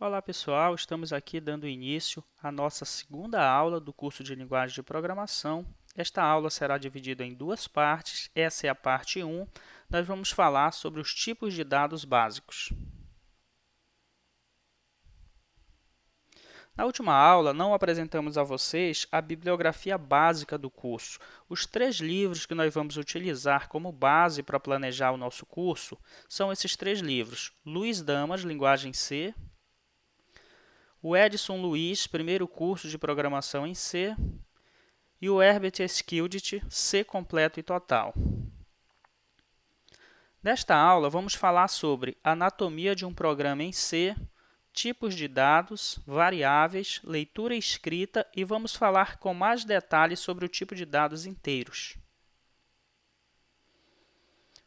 Olá pessoal, estamos aqui dando início à nossa segunda aula do curso de Linguagem de Programação. Esta aula será dividida em duas partes, essa é a parte 1, nós vamos falar sobre os tipos de dados básicos. Na última aula, não apresentamos a vocês a bibliografia básica do curso. Os 3 livros que nós vamos utilizar como base para planejar o nosso curso são esses 3 livros: Luiz Damas, Linguagem C, o Edson Luiz, primeiro curso de programação em C, e o Herbert Skildit, C completo e total. Nesta aula, vamos falar sobre anatomia de um programa em C, tipos de dados, variáveis, leitura e escrita e vamos falar com mais detalhes sobre o tipo de dados inteiros.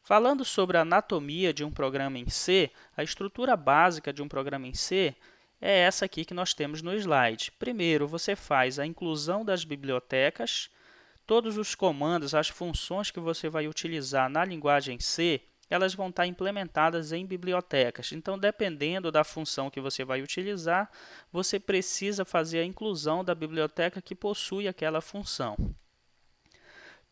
Falando sobre a anatomia de um programa em C, a estrutura básica de um programa em C é essa aqui que nós temos no slide. Primeiro, você faz a inclusão das bibliotecas. Todos os comandos, as funções que você vai utilizar na linguagem C, elas vão estar implementadas em bibliotecas. Então, dependendo da função que você vai utilizar, você precisa fazer a inclusão da biblioteca que possui aquela função.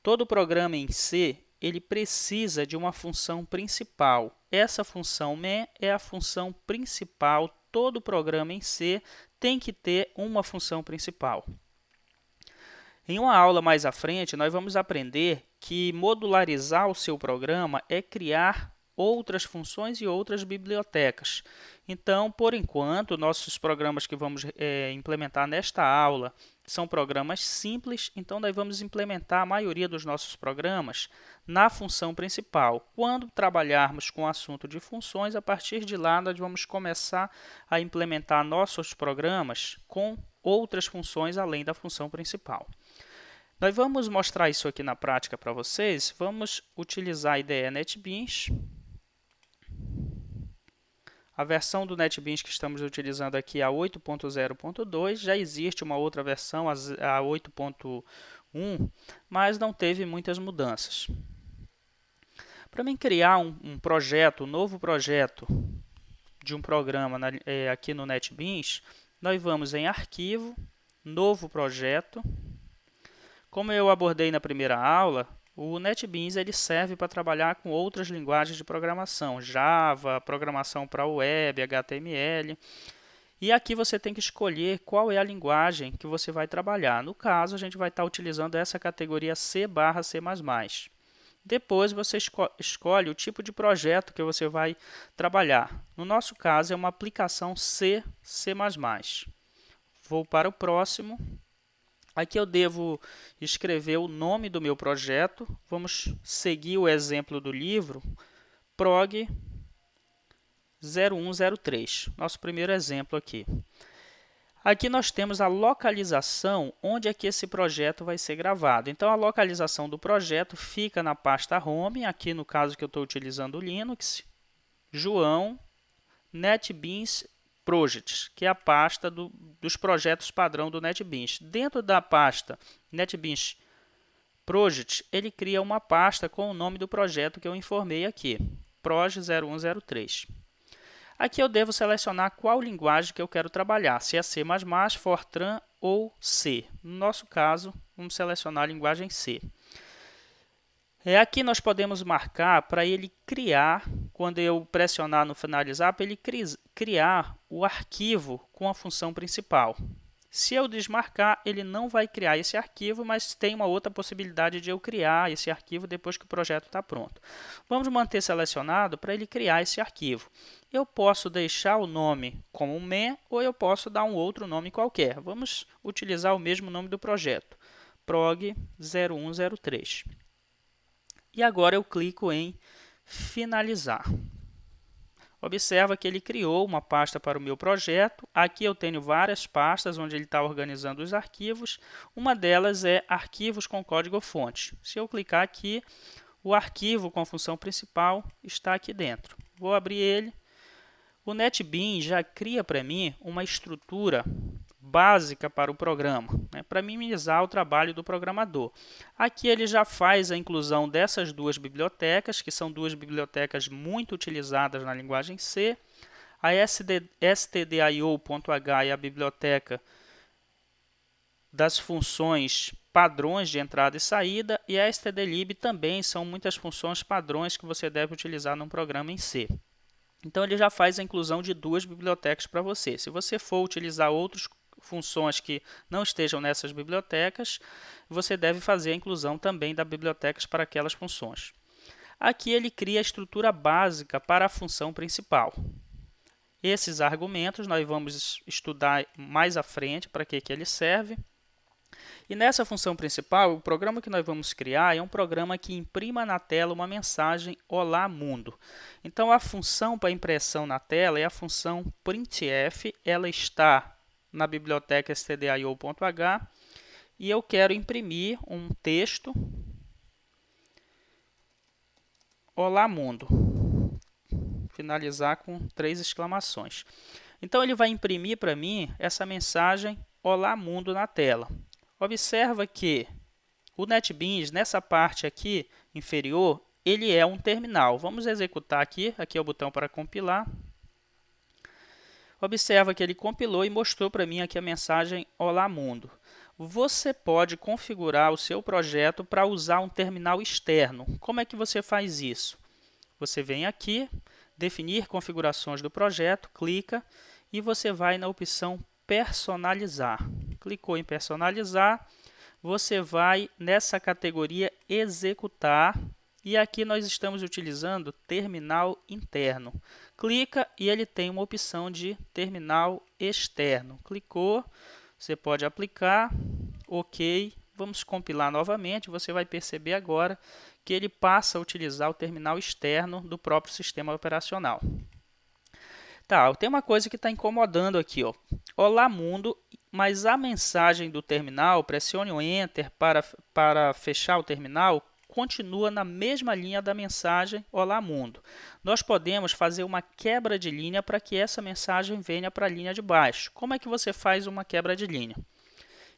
Todo programa em C, ele precisa de uma função principal. Essa função main é a função principal. Todo programa em C tem que ter uma função principal. Em uma aula mais à frente, nós vamos aprender que modularizar o seu programa é criar outras funções e outras bibliotecas. Então, por enquanto, nossos programas que vamos implementar nesta aula são programas simples, então nós vamos implementar a maioria dos nossos programas na função principal. Quando trabalharmos com o assunto de funções, a partir de lá nós vamos começar a implementar nossos programas com outras funções além da função principal. Nós vamos mostrar isso aqui na prática para vocês. Vamos utilizar a IDE NetBeans. A versão do NetBeans que estamos utilizando aqui é a 8.0.2. Já existe uma outra versão, a 8.1, mas não teve muitas mudanças. Para mim criar um projeto, um novo projeto de um programa aqui no NetBeans, nós vamos em Arquivo, Novo Projeto. Como eu abordei na primeira aula, o NetBeans ele serve para trabalhar com outras linguagens de programação, Java, programação para web, HTML. E aqui você tem que escolher qual é a linguagem que você vai trabalhar. No caso, a gente vai estar utilizando essa categoria C/C++. Depois você escolhe o tipo de projeto que você vai trabalhar. No nosso caso, é uma aplicação C/C++. Vou para o próximo. Aqui eu devo escrever o nome do meu projeto. Vamos seguir o exemplo do livro Prog 0103, nosso primeiro exemplo aqui. Aqui nós temos a localização onde é que esse projeto vai ser gravado. Então, a localização do projeto fica na pasta Home, aqui no caso que eu estou utilizando o Linux, João, NetBeans Projects, que é a pasta dos projetos padrão do NetBeans. Dentro da pasta NetBeans Project, ele cria uma pasta com o nome do projeto que eu informei aqui, Prog 0103. Aqui eu devo selecionar qual linguagem que eu quero trabalhar, se é C++, Fortran ou C. No nosso caso, vamos selecionar a linguagem C. Aqui nós podemos marcar para ele criar, quando eu pressionar no finalizar, para ele criar o arquivo com a função principal. Se eu desmarcar, ele não vai criar esse arquivo, mas tem uma outra possibilidade de eu criar esse arquivo depois que o projeto está pronto. Vamos manter selecionado para ele criar esse arquivo. Eu posso deixar o nome como main ou eu posso dar um outro nome qualquer. Vamos utilizar o mesmo nome do projeto, Prog 0103. E agora eu clico em finalizar. Observa que ele criou uma pasta para o meu projeto. Aqui eu tenho várias pastas onde ele está organizando os arquivos. Uma delas é arquivos com código-fonte. Se eu clicar aqui, o arquivo com a função principal está aqui dentro. Vou abrir ele. O NetBeans já cria para mim uma estrutura básica para o programa, para minimizar o trabalho do programador. Aqui ele já faz a inclusão dessas duas bibliotecas, que são duas bibliotecas muito utilizadas na linguagem C. A stdio.h é a biblioteca das funções padrões de entrada e saída, e a stdlib também são muitas funções padrões que você deve utilizar num programa em C. Então, ele já faz a inclusão de duas bibliotecas para você. Se você for utilizar outras funções que não estejam nessas bibliotecas, você deve fazer a inclusão também das bibliotecas para aquelas funções. Aqui ele cria a estrutura básica para a função principal. Esses argumentos nós vamos estudar mais à frente para que ele serve. E nessa função principal, o programa que nós vamos criar é um programa que imprima na tela uma mensagem Olá Mundo. Então, a função para impressão na tela é a função printf, ela está na biblioteca stdio.h e eu quero imprimir um texto Olá Mundo. Finalizar com 3 exclamações. Então, ele vai imprimir para mim essa mensagem Olá Mundo na tela. Observa que o NetBeans, nessa parte aqui inferior, ele é um terminal. Vamos executar aqui é o botão para compilar. Observa que ele compilou e mostrou para mim aqui a mensagem Olá Mundo. Você pode configurar o seu projeto para usar um terminal externo. Como é que você faz isso? Você vem aqui, definir configurações do projeto, clica e você vai na opção personalizar. Clicou em personalizar, você vai nessa categoria executar e aqui nós estamos utilizando terminal interno. Clica e ele tem uma opção de terminal externo. Clicou, você pode aplicar, ok, vamos compilar novamente, você vai perceber agora que ele passa a utilizar o terminal externo do próprio sistema operacional. Tá, tem uma coisa que está incomodando aqui, ó. Olá Mundo, mas a mensagem do terminal, pressione o Enter para fechar o terminal, continua na mesma linha da mensagem Olá Mundo. Nós podemos fazer uma quebra de linha para que essa mensagem venha para a linha de baixo. Como é que você faz uma quebra de linha?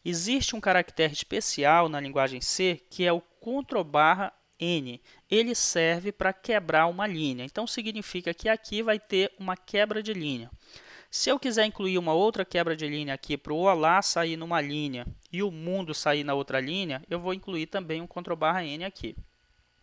Existe um caractere especial na linguagem C que é o Ctrl+N. Ele serve para quebrar uma linha. Então, significa que aqui vai ter uma quebra de linha. Se eu quiser incluir uma outra quebra de linha aqui para o Olá sair numa linha e o Mundo sair na outra linha, eu vou incluir também um Ctrl+N aqui.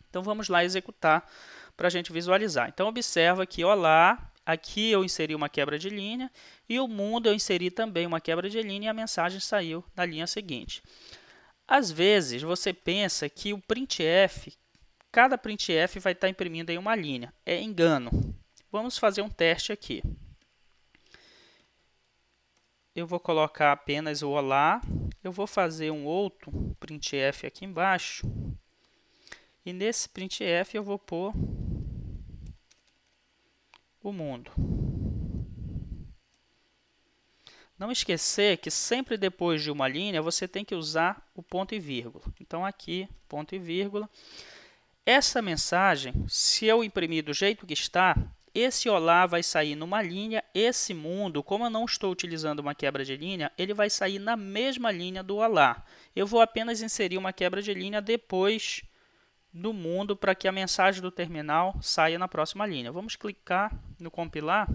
Então, vamos lá executar para a gente visualizar. Então, observa que Olá, aqui eu inseri uma quebra de linha e o Mundo eu inseri também uma quebra de linha e a mensagem saiu na linha seguinte. Às vezes, você pensa que o printf, cada printf vai estar imprimindo em uma linha. É engano. Vamos fazer um teste aqui. Eu vou colocar apenas o Olá. Eu vou fazer um outro printf aqui embaixo. E nesse printf eu vou pôr o Mundo. Não esquecer que sempre depois de uma linha você tem que usar o ponto e vírgula. Então aqui, ponto e vírgula. Essa mensagem, se eu imprimir do jeito que está, esse Olá vai sair numa linha, esse Mundo, como eu não estou utilizando uma quebra de linha, ele vai sair na mesma linha do Olá. Eu vou apenas inserir uma quebra de linha depois do Mundo para que a mensagem do terminal saia na próxima linha. Vamos clicar no compilar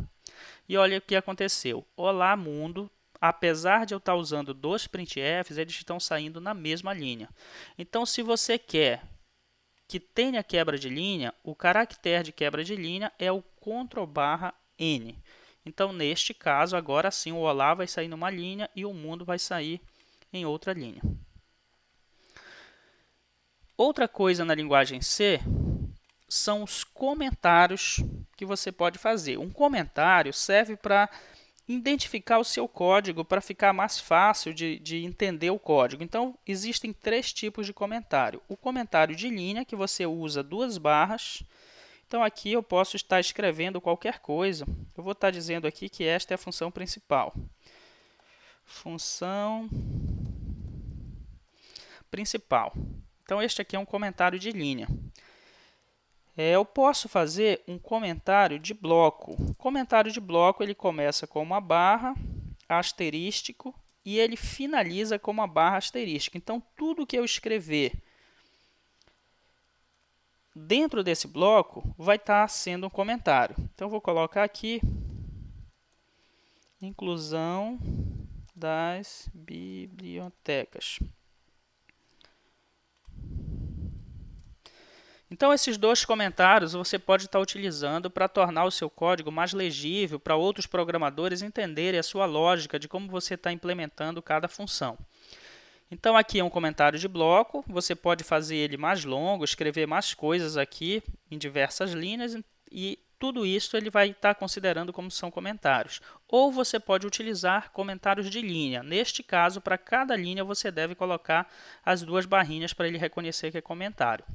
e olha o que aconteceu. Olá Mundo, apesar de eu estar usando dois printfs, eles estão saindo na mesma linha. Então, se você quer que tenha quebra de linha, o caractere de quebra de linha é o Ctrl+N. Então, neste caso, agora sim, o Olá vai sair numa linha e o Mundo vai sair em outra linha. Outra coisa na linguagem C são os comentários que você pode fazer. Um comentário serve para identificar o seu código, para ficar mais fácil de entender o código. Então, existem 3 tipos de comentário. O comentário de linha, que você usa 2 barras. Então, aqui eu posso estar escrevendo qualquer coisa. Eu vou estar dizendo aqui que esta é a função principal. Função principal. Então, este aqui é um comentário de linha. Eu posso fazer um comentário de bloco. O comentário de bloco ele começa com uma barra, asterístico, e ele finaliza com uma barra asterística. Então, tudo que eu escrever dentro desse bloco vai estar sendo um comentário. Então, eu vou colocar aqui inclusão das bibliotecas. Então, esses dois comentários você pode estar utilizando para tornar o seu código mais legível para outros programadores entenderem a sua lógica de como você está implementando cada função. Então, aqui é um comentário de bloco, você pode fazer ele mais longo, escrever mais coisas aqui em diversas linhas e tudo isso ele vai estar considerando como são comentários. Ou você pode utilizar comentários de linha. Neste caso, para cada linha você deve colocar as duas barrinhas para ele reconhecer que é comentário.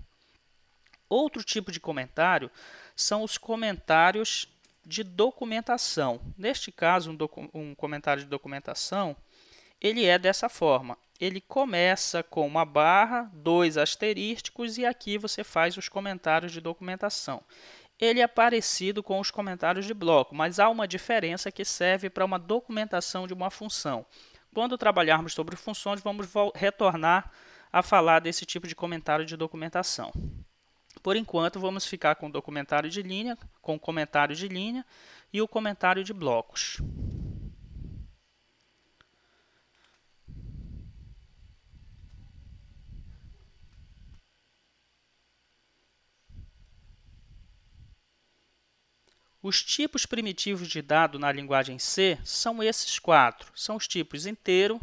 Outro tipo de comentário são os comentários de documentação. Neste caso, um comentário de documentação, ele é dessa forma. Ele começa com uma barra, 2 asterísticos e aqui você faz os comentários de documentação. Ele é parecido com os comentários de bloco, mas há uma diferença que serve para uma documentação de uma função. Quando trabalharmos sobre funções, vamos retornar a falar desse tipo de comentário de documentação. Por enquanto, vamos ficar com o documentário de linha, com o comentário de linha e o comentário de blocos. Os tipos primitivos de dado na linguagem C são esses quatro. São os tipos inteiro,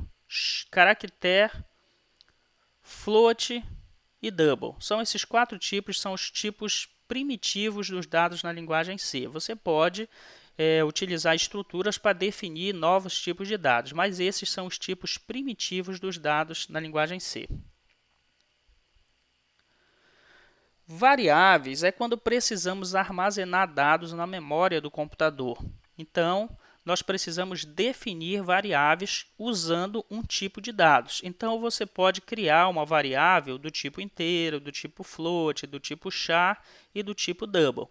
caractere, float e double. São esses quatro tipos, são os tipos primitivos dos dados na linguagem C. Você pode utilizar estruturas para definir novos tipos de dados, mas esses são os tipos primitivos dos dados na linguagem C. Variáveis é quando precisamos armazenar dados na memória do computador. Então, nós precisamos definir variáveis usando um tipo de dados. Então, você pode criar uma variável do tipo inteiro, do tipo float, do tipo char e do tipo double.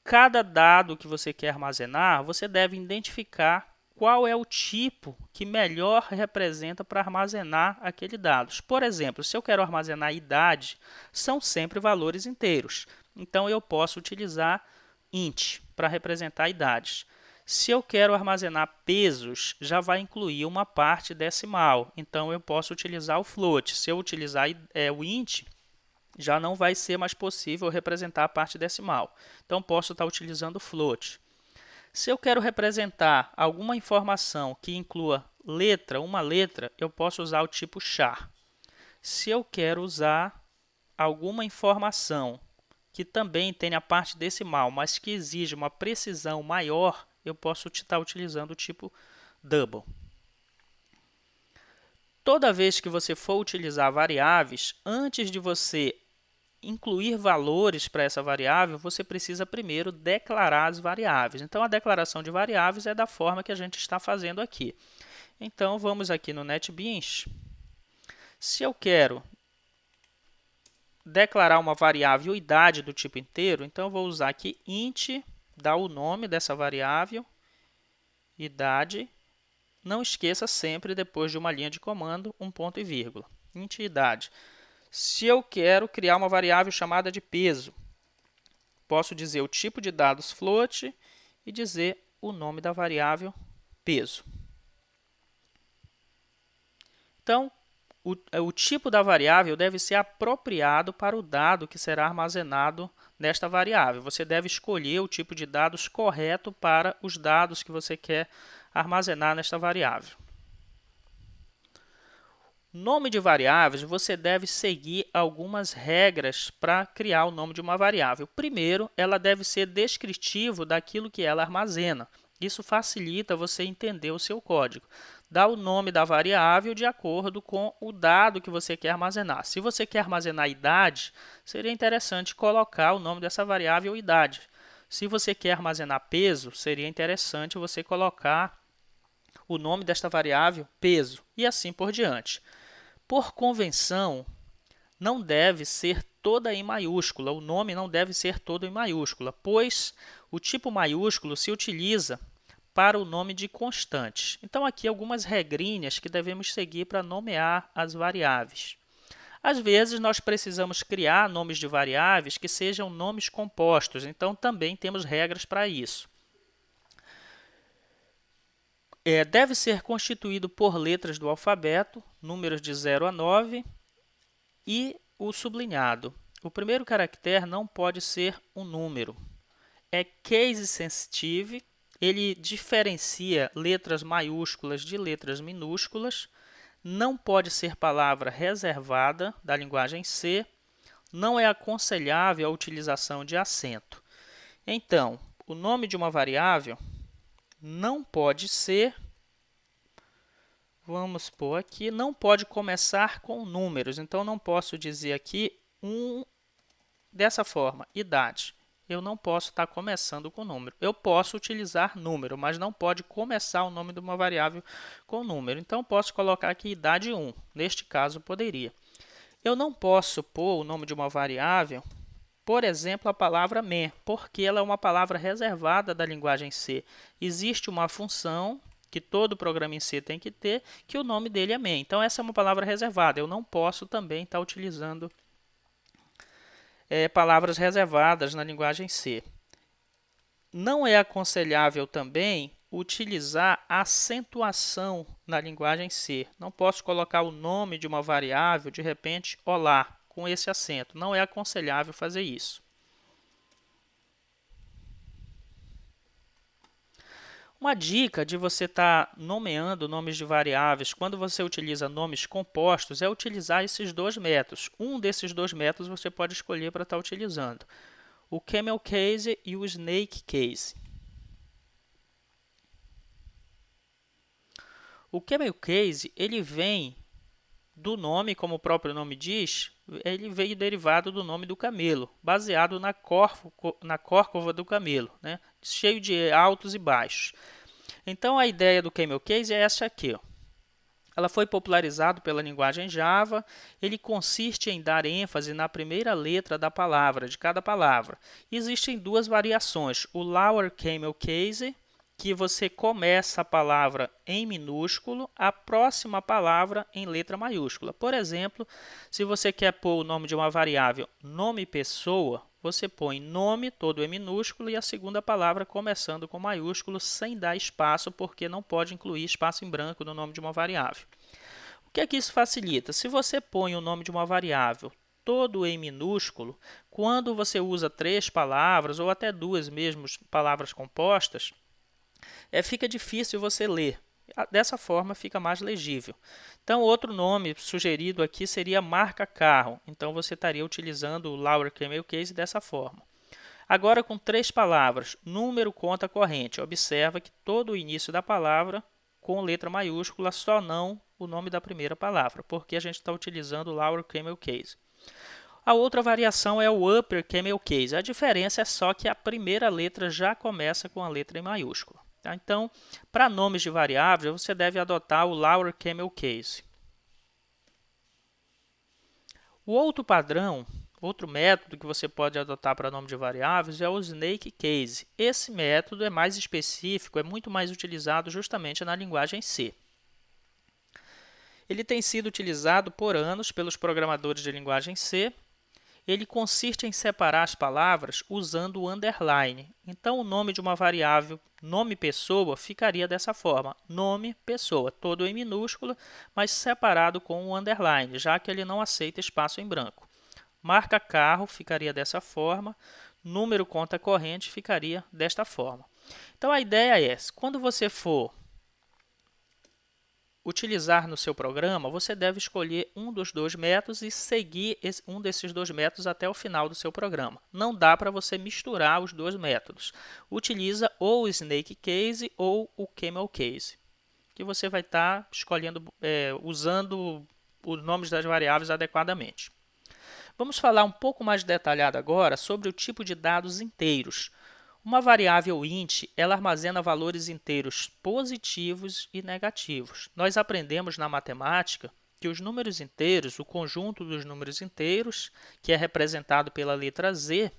Cada dado que você quer armazenar, você deve identificar qual é o tipo que melhor representa para armazenar aquele dado. Por exemplo, se eu quero armazenar a idade, são sempre valores inteiros. Então, eu posso utilizar int para representar idades. Se eu quero armazenar pesos, já vai incluir uma parte decimal. Então, eu posso utilizar o float. Se eu utilizar o int, já não vai ser mais possível representar a parte decimal. Então, posso estar utilizando o float. Se eu quero representar alguma informação que inclua uma letra, eu posso usar o tipo char. Se eu quero usar alguma informação que também tenha a parte decimal, mas que exige uma precisão maior, eu posso estar utilizando o tipo double. Toda vez que você for utilizar variáveis, antes de você incluir valores para essa variável, você precisa primeiro declarar as variáveis. Então, a declaração de variáveis é da forma que a gente está fazendo aqui. Então, vamos aqui no NetBeans. Se eu quero declarar uma variável idade do tipo inteiro, então eu vou usar aqui int, dar o nome dessa variável, idade. Não esqueça sempre, depois de uma linha de comando, um ponto e vírgula. Int idade. Se eu quero criar uma variável chamada de peso, posso dizer o tipo de dados float e dizer o nome da variável peso. Então, o tipo da variável deve ser apropriado para o dado que será armazenado nesta variável. Você deve escolher o tipo de dados correto para os dados que você quer armazenar nesta variável. Nome de variáveis, você deve seguir algumas regras para criar o nome de uma variável. Primeiro, ela deve ser descritivo daquilo que ela armazena. Isso facilita você entender o seu código. Dá o nome da variável de acordo com o dado que você quer armazenar. Se você quer armazenar idade, seria interessante colocar o nome dessa variável idade. Se você quer armazenar peso, seria interessante você colocar o nome desta variável peso e assim por diante. Por convenção, não deve ser toda em maiúscula, o nome não deve ser todo em maiúscula, pois o tipo maiúsculo se utiliza para o nome de constantes. Então, aqui algumas regrinhas que devemos seguir para nomear as variáveis. Às vezes, nós precisamos criar nomes de variáveis que sejam nomes compostos, então também temos regras para isso. Deve ser constituído por letras do alfabeto, números de 0 a 9 e o sublinhado. O primeiro caractere não pode ser um número. É case sensitive, ele diferencia letras maiúsculas de letras minúsculas, não pode ser palavra reservada da linguagem C, não é aconselhável a utilização de acento. Então, o nome de uma variável não pode ser, vamos pôr aqui, não pode começar com números. Então, não posso dizer aqui dessa forma, idade. Eu não posso estar começando com número. Eu posso utilizar número, mas não pode começar o nome de uma variável com número. Então, posso colocar aqui idade 1. Neste caso, poderia. Eu não posso pôr o nome de uma variável, por exemplo, a palavra men, porque ela é uma palavra reservada da linguagem C. Existe uma função que todo programa em C tem que ter, que o nome dele é men. Então, essa é uma palavra reservada. Eu não posso também estar utilizando palavras reservadas na linguagem C. Não é aconselhável também utilizar acentuação na linguagem C. Não posso colocar o nome de uma variável, de repente, olá, com esse acento. Não é aconselhável fazer isso. Uma dica de você estar nomeando nomes de variáveis quando você utiliza nomes compostos é utilizar esses dois métodos. Um desses dois métodos você pode escolher para estar utilizando. O camel case e o snake case. O camel case ele vem do nome, como o próprio nome diz, ele veio derivado do nome do camelo, baseado na córcova do camelo, né? Cheio de altos e baixos. Então, a ideia do camel case é essa aqui. Ó. Ela foi popularizada pela linguagem Java. Ele consiste em dar ênfase na primeira letra da palavra, de cada palavra. Existem duas variações. O lower camel case, que você começa a palavra em minúsculo, a próxima palavra em letra maiúscula. Por exemplo, se você quer pôr o nome de uma variável nome pessoa, você põe nome todo em minúsculo e a segunda palavra começando com maiúsculo sem dar espaço, porque não pode incluir espaço em branco no nome de uma variável. O que é que isso facilita? Se você põe o nome de uma variável todo em minúsculo, quando você usa 3 palavras ou até 2 mesmo palavras compostas, fica difícil você ler. Dessa forma fica mais legível. Então, outro nome sugerido aqui seria marca carro. Então, você estaria utilizando o lower camel case dessa forma. Agora, com 3 palavras, número, conta corrente. Observa que todo o início da palavra com letra maiúscula, só não o nome da primeira palavra, porque a gente está utilizando o lower camel case. A outra variação é o upper camel case. A diferença é só que a primeira letra já começa com a letra em maiúscula. Tá? Então, para nomes de variáveis, você deve adotar o lower camel case. O outro padrão, outro método que você pode adotar para nome de variáveis é o snake case. Esse método é mais específico, é muito mais utilizado justamente na linguagem C. Ele tem sido utilizado por anos pelos programadores de linguagem C. Ele consiste em separar as palavras usando o underline. Então, o nome de uma variável nome pessoa ficaria dessa forma. Nome pessoa, todo em minúscula, mas separado com o underline, já que ele não aceita espaço em branco. Marca carro ficaria dessa forma. Número conta corrente ficaria desta forma. Então, a ideia é essa. Quando você for utilizar no seu programa, você deve escolher um dos dois métodos e seguir um desses dois métodos até o final do seu programa. Não dá para você misturar os dois métodos. Utiliza ou o snake case ou o camel case, que você vai estar escolhendo, usando os nomes das variáveis adequadamente. Vamos falar um pouco mais detalhado agora sobre o tipo de dados inteiros. Uma variável int, ela armazena valores inteiros positivos e negativos. Nós aprendemos na matemática que os números inteiros, o conjunto dos números inteiros, que é representado pela letra Z,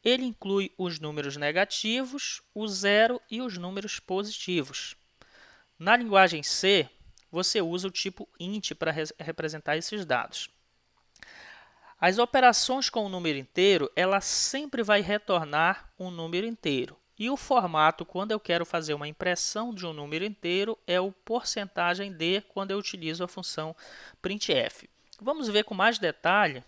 ele inclui os números negativos, o zero e os números positivos. Na linguagem C, você usa o tipo int para representar esses dados. As operações com o número inteiro, ela sempre vai retornar um número inteiro. E o formato, quando eu quero fazer uma impressão de um número inteiro, é o porcentagem %d quando eu utilizo a função printf. Vamos ver com mais detalhe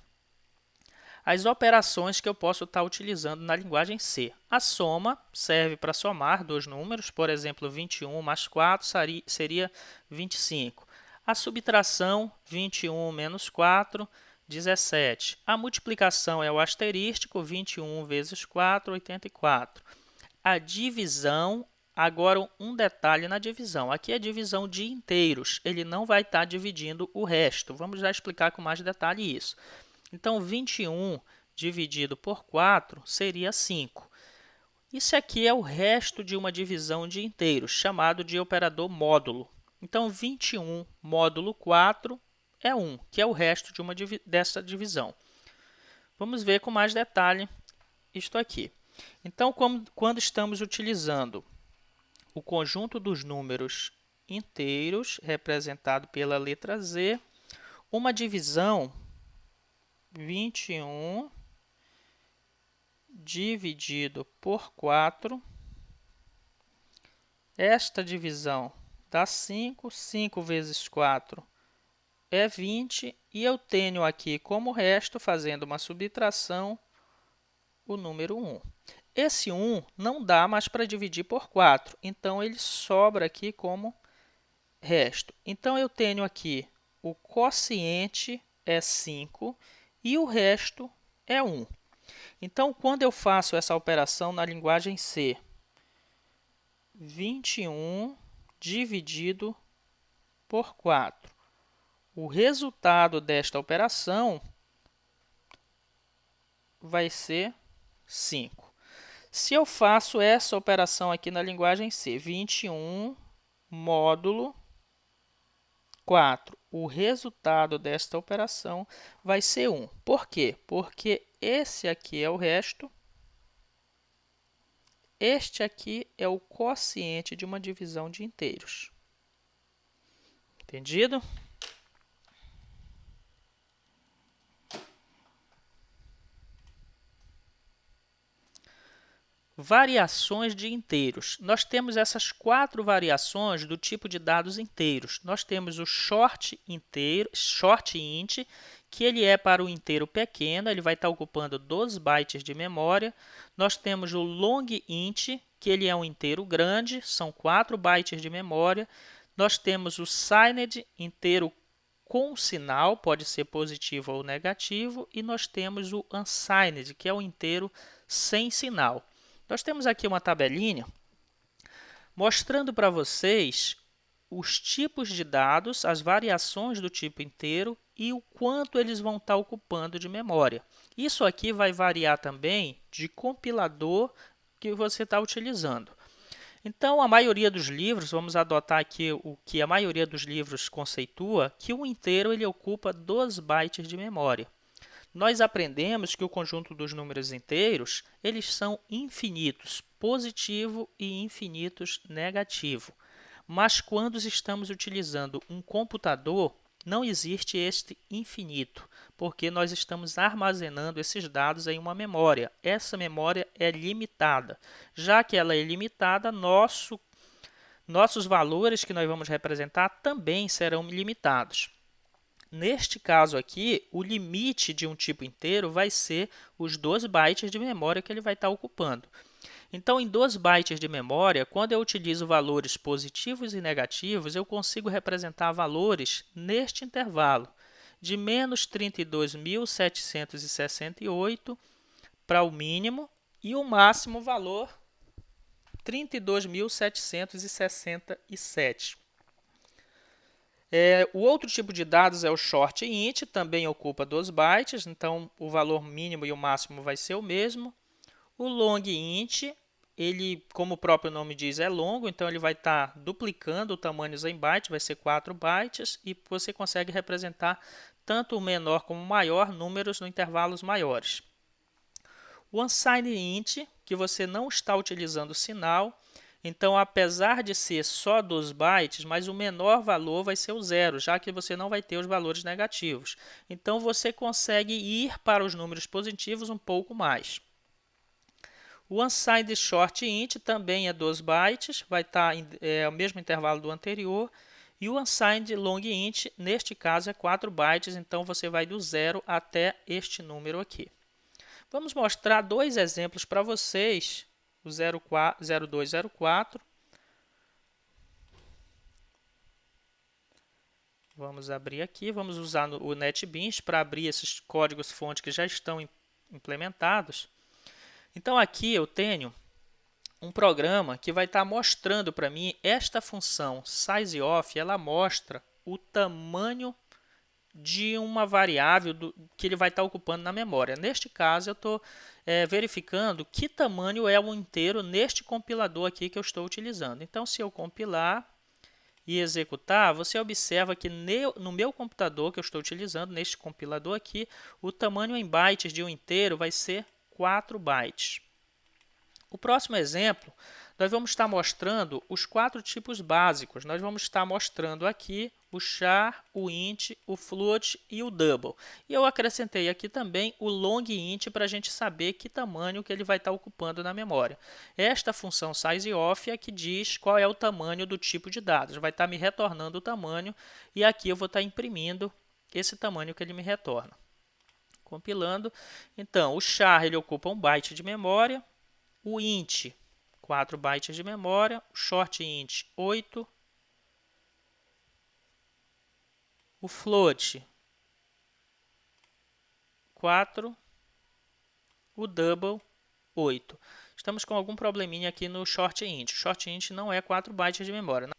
as operações que eu posso estar utilizando na linguagem C. A soma serve para somar dois números, por exemplo, 21 mais 4 seria 25. A subtração, 21 menos 4, 17. A multiplicação é o asterístico, 21 vezes 4, 84. A divisão, agora um detalhe na divisão. Aqui é divisão de inteiros, ele não vai estar dividindo o resto. Vamos já explicar com mais detalhe isso. Então, 21 dividido por 4 seria 5. Isso aqui é o resto de uma divisão de inteiros, chamado de operador módulo. Então, 21 módulo 4 é 1, que é o resto dessa divisão. Vamos ver com mais detalhe isto aqui. Então, quando estamos utilizando o conjunto dos números inteiros, representado pela letra Z, uma divisão 21 dividido por 4, esta divisão dá 5, 5 vezes 4 é 20, e eu tenho aqui como resto, fazendo uma subtração, o número 1. Esse 1 não dá mais para dividir por 4, então ele sobra aqui como resto. Então, eu tenho aqui o quociente é 5 e o resto é 1. Então, quando eu faço essa operação na linguagem C, 21 dividido por 4, o resultado desta operação vai ser 5. Se eu faço essa operação aqui na linguagem C, 21 módulo 4, o resultado desta operação vai ser 1. Por quê? Porque esse aqui é o resto, este aqui é o quociente de uma divisão de inteiros. Entendido? Variações de inteiros. Nós temos essas 4 variações do tipo de dados inteiros. Nós temos o short int, que ele é para o inteiro pequeno, ele vai estar ocupando 12 bytes de memória. Nós temos o long int, que ele é um inteiro grande, são 4 bytes de memória. Nós temos o signed, inteiro com sinal, pode ser positivo ou negativo. E nós temos o unsigned, que é o inteiro sem sinal. Nós temos aqui uma tabelinha mostrando para vocês os tipos de dados, as variações do tipo inteiro e o quanto eles vão estar ocupando de memória. Isso aqui vai variar também de compilador que você está utilizando. Então, a maioria dos livros, vamos adotar aqui o que a maioria dos livros conceitua, que o inteiro ele ocupa 2 bytes de memória. Nós aprendemos que o conjunto dos números inteiros, eles são infinitos, positivo e infinitos, negativo. Mas quando estamos utilizando um computador, não existe este infinito, porque nós estamos armazenando esses dados em uma memória. Essa memória é limitada. Já que ela é limitada, nossos valores que nós vamos representar também serão limitados. Neste caso aqui, o limite de um tipo inteiro vai ser os 2 bytes de memória que ele vai estar ocupando. Então, em 2 bytes de memória, quando eu utilizo valores positivos e negativos, eu consigo representar valores neste intervalo, de menos 32.768 para o mínimo e o máximo valor 32.767. O outro tipo de dados é o short int, também ocupa 2 bytes, então o valor mínimo e o máximo vai ser o mesmo. O long int, ele, como o próprio nome diz, é longo, então ele vai estar duplicando o tamanho em bytes, vai ser 4 bytes, e você consegue representar tanto o menor como o maior números em intervalos maiores. O unsigned int, que você não está utilizando sinal, então, apesar de ser só 2 bytes, mas o menor valor vai ser o 0, já que você não vai ter os valores negativos. Então, você consegue ir para os números positivos um pouco mais. O unsigned short int também é 2 bytes, vai estar o mesmo intervalo do anterior. E o unsigned long int, neste caso, é 4 bytes, então você vai do 0 até este número aqui. Vamos mostrar dois exemplos para vocês, o 0204. Vamos abrir aqui, vamos usar o NetBeans para abrir esses códigos-fonte que já estão implementados. Então aqui eu tenho um programa que vai estar mostrando para mim esta função sizeOf, ela mostra o tamanho de uma variável que ele vai estar ocupando na memória. Neste caso eu estou verificando que tamanho é o inteiro neste compilador aqui que eu estou utilizando. Então se eu compilar e executar, você observa que no meu computador que eu estou utilizando, neste compilador aqui, o tamanho em bytes de um inteiro vai ser 4 bytes. O próximo exemplo, nós vamos estar mostrando os 4 tipos básicos. Nós vamos estar mostrando aqui o char, o int, o float e o double. E eu acrescentei aqui também o long int para a gente saber que tamanho que ele vai estar ocupando na memória. Esta função sizeOf é que diz qual é o tamanho do tipo de dados. Vai estar me retornando o tamanho e aqui eu vou estar imprimindo esse tamanho que ele me retorna. Compilando. Então, o char ele ocupa 1 byte de memória. O int, 4 bytes de memória, o short int, 8, o float, 4, o double, 8. Estamos com algum probleminha aqui no short int. Short int não é 4 bytes de memória.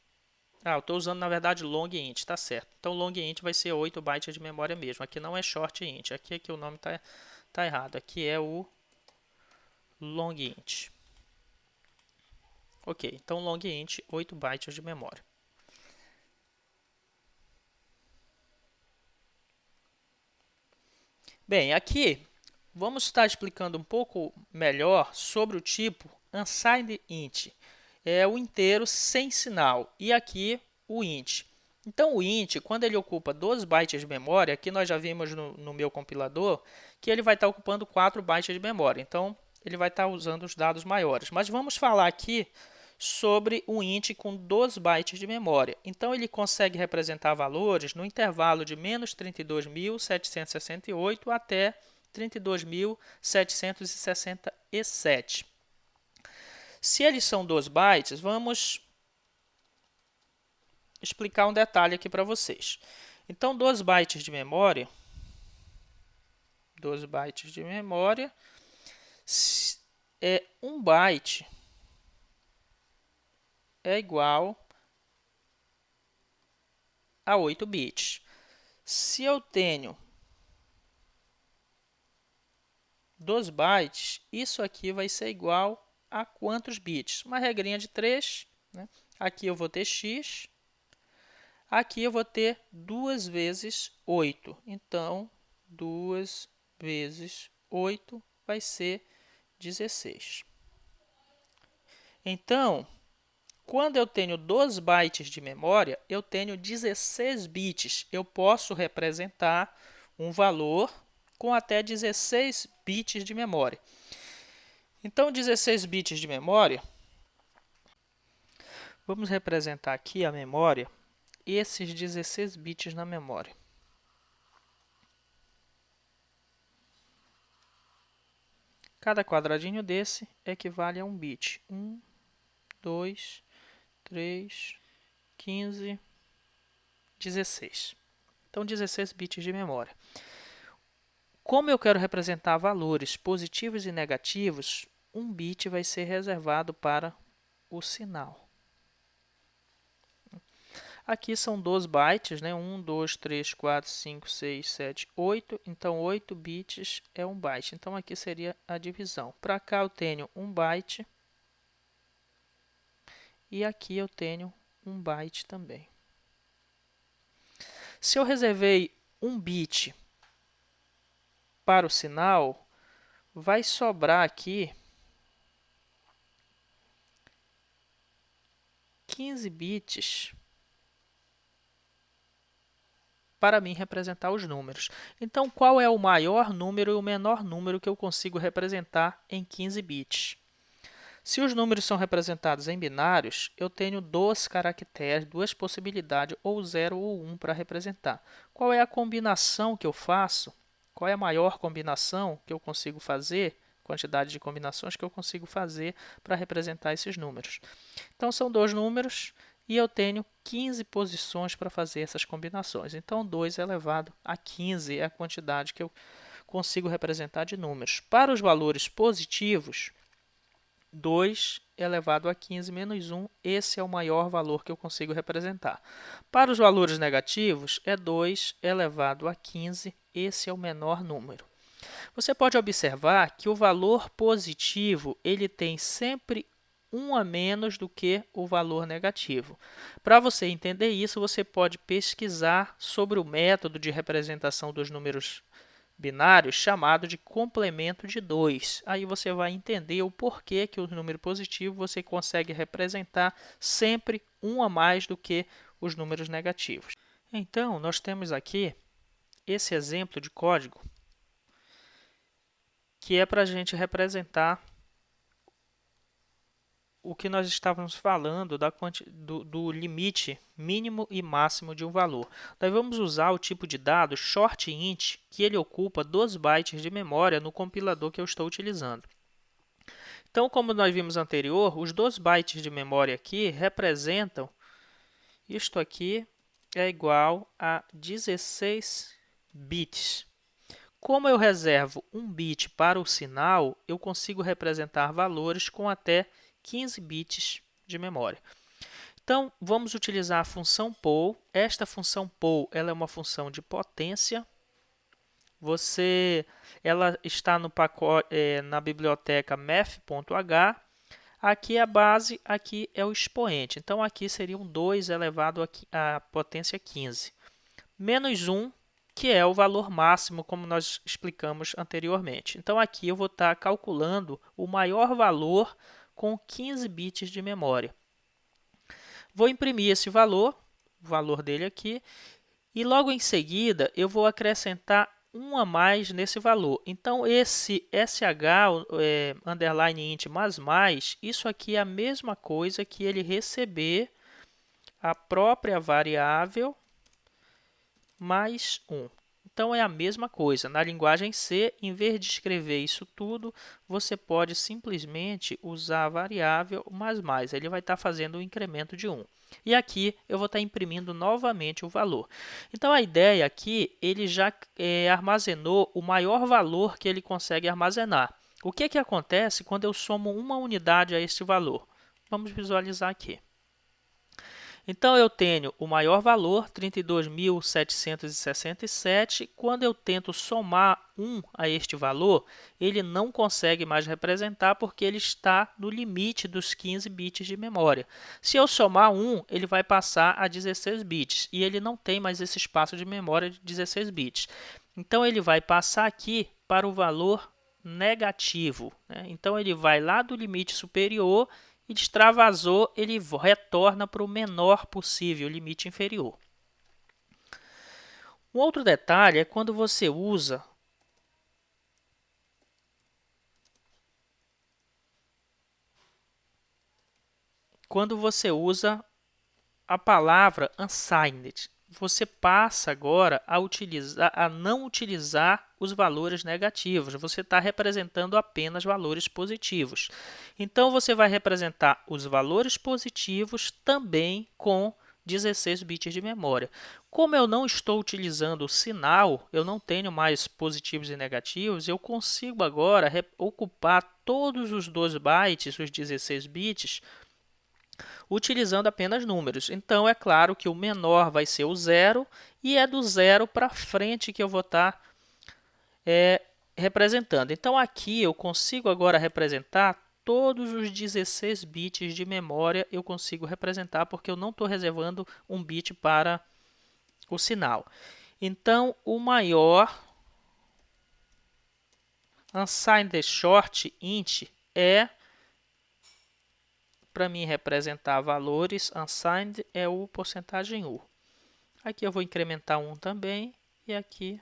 Eu estou usando, na verdade, long int, tá certo. Então, long int vai ser 8 bytes de memória mesmo. Aqui não é short int, aqui o nome tá errado. Aqui é o long int. Ok, então long int, 8 bytes de memória. Bem, aqui vamos estar explicando um pouco melhor sobre o tipo unsigned int. É o inteiro sem sinal. E aqui o int. Então o int, quando ele ocupa 2 bytes de memória, aqui nós já vimos no meu compilador, que ele vai estar ocupando 4 bytes de memória. Então ele vai estar usando os dados maiores. Mas vamos falar aqui sobre um int com 2 bytes de memória. Então, ele consegue representar valores no intervalo de menos 32.768 até 32.767. Se eles são 2 bytes, vamos explicar um detalhe aqui para vocês. Então, 2 bytes de memória, 2 bytes de memória, 1 byte é igual a 8 bits. Se eu tenho 2 bytes, isso aqui vai ser igual a quantos bits? Uma regrinha de 3. Né? Aqui eu vou ter x. Aqui eu vou ter 2 vezes 8. Então, 2 vezes 8 vai ser 16. Então, quando eu tenho 2 bytes de memória, eu tenho 16 bits. Eu posso representar um valor com até 16 bits de memória. Então, 16 bits de memória, vamos representar aqui a memória, esses 16 bits na memória. Cada quadradinho desse equivale a 1 bit. 1, 2, 3, 15, 16. Então, 16 bits de memória. Como eu quero representar valores positivos e negativos, 1 bit vai ser reservado para o sinal. Aqui são 2 bytes, né? 1, 2, 3, 4, 5, 6, 7, 8. Então, 8 bits é 1 byte. Então, aqui seria a divisão. Para cá eu tenho 1 byte. E aqui eu tenho 1 byte também. Se eu reservei 1 bit para o sinal, vai sobrar aqui 15 bits para mim representar os números. Então, qual é o maior número e o menor número que eu consigo representar em 15 bits? Se os números são representados em binários, eu tenho 2 caracteres, 2 possibilidades, ou 0 ou 1 para representar. Qual é a combinação que eu faço? Qual é a maior combinação que eu consigo fazer? Quantidade de combinações que eu consigo fazer para representar esses números. Então, são 2 números e eu tenho 15 posições para fazer essas combinações. Então, 2 elevado a 15 é a quantidade que eu consigo representar de números. Para os valores positivos, 2 elevado a 15 menos 1, esse é o maior valor que eu consigo representar. Para os valores negativos, é 2 elevado a 15, esse é o menor número. Você pode observar que o valor positivo ele tem sempre 1 a menos do que o valor negativo. Para você entender isso, você pode pesquisar sobre o método de representação dos números binários chamado de complemento de 2. Aí você vai entender o porquê que o número positivo você consegue representar sempre 1 a mais do que os números negativos. Então, nós temos aqui esse exemplo de código que é para a gente representar o que nós estávamos falando do limite mínimo e máximo de um valor. Nós vamos usar o tipo de dado shortInt, que ele ocupa 2 bytes de memória no compilador que eu estou utilizando. Então, como nós vimos anterior, os 2 bytes de memória aqui representam, isto aqui é igual a 16 bits. Como eu reservo 1 bit para o sinal, eu consigo representar valores com até 15 bits de memória. Então, vamos utilizar a função poll. Esta função poll ela é uma função de potência. Ela está no pacote, na biblioteca math.h. Aqui é a base, aqui é o expoente. Então, aqui seria um 2 elevado à potência 15. Menos 1, que é o valor máximo, como nós explicamos anteriormente. Então, aqui eu vou estar calculando o maior valor com 15 bits de memória. Vou imprimir esse valor, o valor dele aqui, e logo em seguida eu vou acrescentar 1 a mais nesse valor. Então, esse sh underline int mais, isso aqui é a mesma coisa que ele receber a própria variável mais 1. Então, é a mesma coisa. Na linguagem C, em vez de escrever isso tudo, você pode simplesmente usar a variável mais. Ele vai estar fazendo o incremento de 1. E aqui eu vou estar imprimindo novamente o valor. Então, a ideia aqui, ele já armazenou o maior valor que ele consegue armazenar. O que acontece quando eu somo uma unidade a este valor? Vamos visualizar aqui. Então, eu tenho o maior valor, 32.767. Quando eu tento somar 1 a este valor, ele não consegue mais representar porque ele está no limite dos 15 bits de memória. Se eu somar 1, ele vai passar a 16 bits e ele não tem mais esse espaço de memória de 16 bits. Então, ele vai passar aqui para o valor negativo, né? Então, ele vai lá do limite superior e extravasou, ele retorna para o menor possível, o limite inferior. Um outro detalhe é quando você usa a palavra unsigned. Você passa agora a não utilizar os valores negativos. Você está representando apenas valores positivos. Então, você vai representar os valores positivos também com 16 bits de memória. Como eu não estou utilizando o sinal, eu não tenho mais positivos e negativos, eu consigo agora ocupar todos os 2 bytes, os 16 bits, utilizando apenas números. Então, é claro que o menor vai ser o 0 e é do 0 para frente que eu vou estar representando. Então, aqui eu consigo agora representar todos os 16 bits de memória, eu consigo representar porque eu não estou reservando um bit para o sinal. Então, o maior unsigned short int é, para mim representar valores, unsigned é o porcentagem U. Aqui eu vou incrementar 1 também e aqui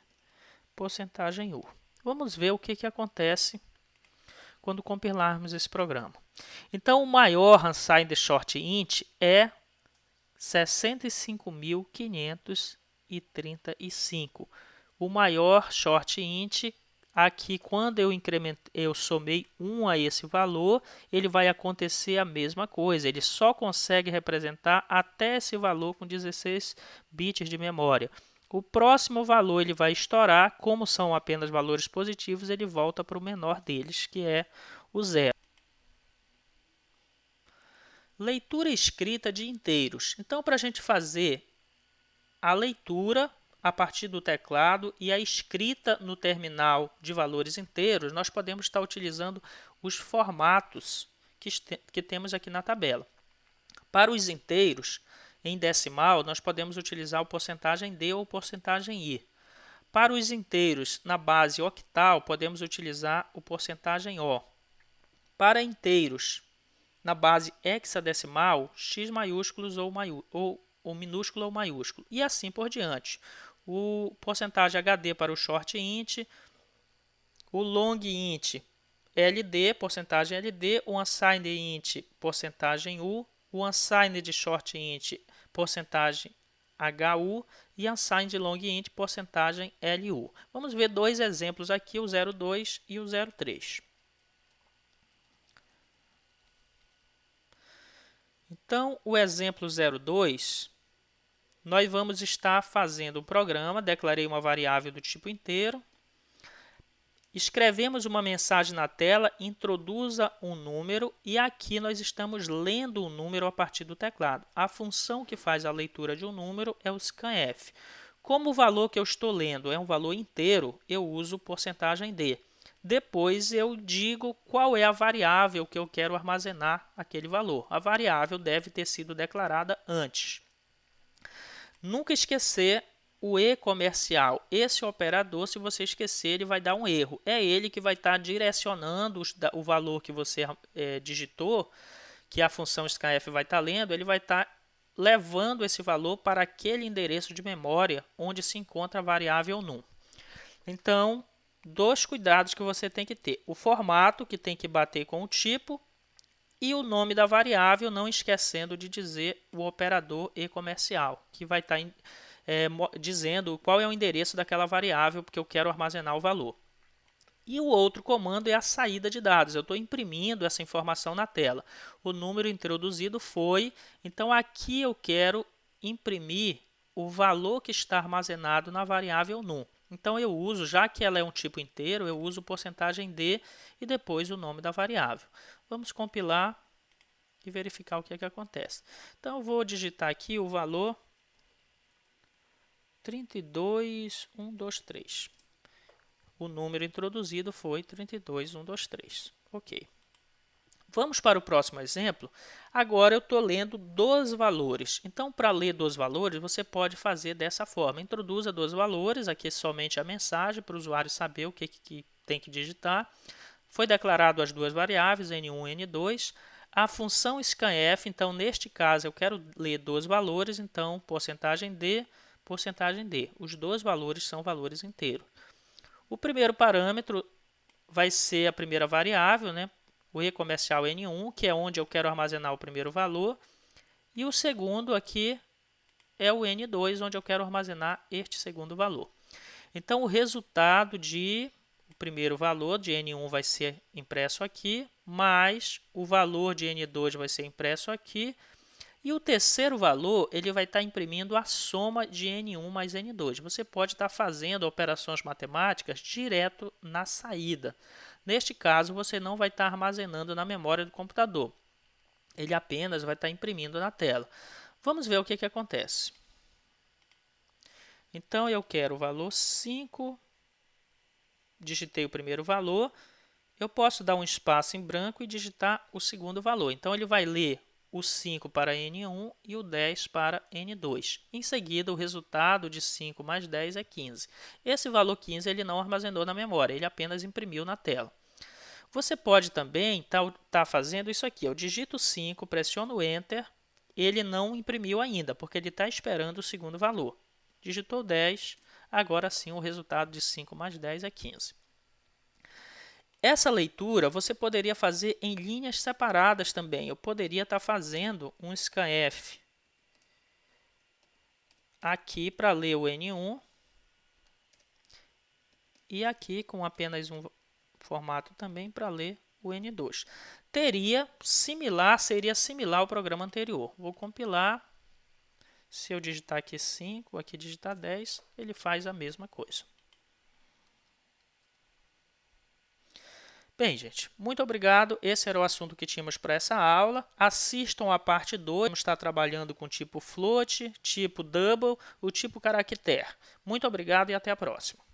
porcentagem U. Vamos ver o que acontece quando compilarmos esse programa. Então, o maior unsigned short int é 65.535. O maior short int, aqui quando eu somei 1 a esse valor, ele vai acontecer a mesma coisa. Ele só consegue representar até esse valor com 16 bits de memória. O próximo valor ele vai estourar, como são apenas valores positivos, ele volta para o menor deles, que é o 0. Leitura escrita de inteiros. Então, para a gente fazer a leitura a partir do teclado e a escrita no terminal de valores inteiros, nós podemos estar utilizando os formatos que temos aqui na tabela. Para os inteiros, em decimal, nós podemos utilizar o porcentagem D ou porcentagem I. Para os inteiros na base octal, podemos utilizar o porcentagem O. Para inteiros na base hexadecimal, X maiúsculos ou minúsculo ou maiúsculo, e assim por diante. O porcentagem HD para o short int, o long int LD, porcentagem LD, o unsigned int, porcentagem U, o unsigned short int, porcentagem HU e unsigned long int, porcentagem LU. Vamos ver dois exemplos aqui, o 02 e o 03. Então, o exemplo 02, nós vamos estar fazendo um programa, declarei uma variável do tipo inteiro, escrevemos uma mensagem na tela, introduza um número e aqui nós estamos lendo o número a partir do teclado. A função que faz a leitura de um número é o scanf. Como o valor que eu estou lendo é um valor inteiro, eu uso porcentagem D. Depois eu digo qual é a variável que eu quero armazenar aquele valor. A variável deve ter sido declarada antes. Nunca esquecer o E comercial. Esse operador, se você esquecer, ele vai dar um erro. É ele que vai estar direcionando o valor que você digitou, que a função scanf vai estar lendo, ele vai estar levando esse valor para aquele endereço de memória onde se encontra a variável num. Então, dois cuidados que você tem que ter. O formato, que tem que bater com o tipo, e o nome da variável, não esquecendo de dizer o operador E comercial, que vai estar dizendo qual é o endereço daquela variável, porque eu quero armazenar o valor. E o outro comando é a saída de dados. Eu estou imprimindo essa informação na tela. O número introduzido foi, então aqui eu quero imprimir o valor que está armazenado na variável num. Então eu uso, já que ela é um tipo inteiro, eu uso porcentagem D e depois o nome da variável. Vamos compilar e verificar o que é que acontece. Então eu vou digitar aqui o valor 32123. O número introduzido foi 32123. Ok. Vamos para o próximo exemplo. Agora eu estou lendo 12 valores. Então, para ler 12 valores, você pode fazer dessa forma. Introduza 12 valores, aqui é somente a mensagem para o usuário saber o que tem que digitar. Foi declarado as duas variáveis, N1 e N2. A função scanf, então, neste caso, eu quero ler 12 valores, então, porcentagem D, porcentagem D. Os dois valores são valores inteiros. O primeiro parâmetro vai ser a primeira variável, né? O E comercial N1, que é onde eu quero armazenar o primeiro valor. E o segundo aqui é o N2, onde eu quero armazenar este segundo valor. Então, o resultado o primeiro valor de N1 vai ser impresso aqui, mais o valor de N2 vai ser impresso aqui. E o terceiro valor, ele vai estar imprimindo a soma de N1 mais N2. Você pode estar fazendo operações matemáticas direto na saída. Neste caso, você não vai estar armazenando na memória do computador. Ele apenas vai estar imprimindo na tela. Vamos ver o que acontece. Então, eu quero o valor 5. Digitei o primeiro valor. Eu posso dar um espaço em branco e digitar o segundo valor. Então, ele vai ler o 5 para N1 e o 10 para N2. Em seguida, o resultado de 5 mais 10 é 15. Esse valor 15 ele não armazenou na memória, ele apenas imprimiu na tela. Você pode também estar fazendo isso aqui. Eu digito 5, pressiono Enter, ele não imprimiu ainda, porque ele está esperando o segundo valor. Digitou 10, agora sim o resultado de 5 mais 10 é 15. Essa leitura você poderia fazer em linhas separadas também. Eu poderia estar fazendo um scanf aqui para ler o N1 e aqui com apenas um formato também para ler o N2. Seria similar ao programa anterior. Vou compilar. Se eu digitar aqui 5, aqui digitar 10, ele faz a mesma coisa. Bem, gente, muito obrigado. Esse era o assunto que tínhamos para essa aula. Assistam a parte 2. Vamos estar trabalhando com tipo float, tipo double, o tipo caractere. Muito obrigado e até a próxima.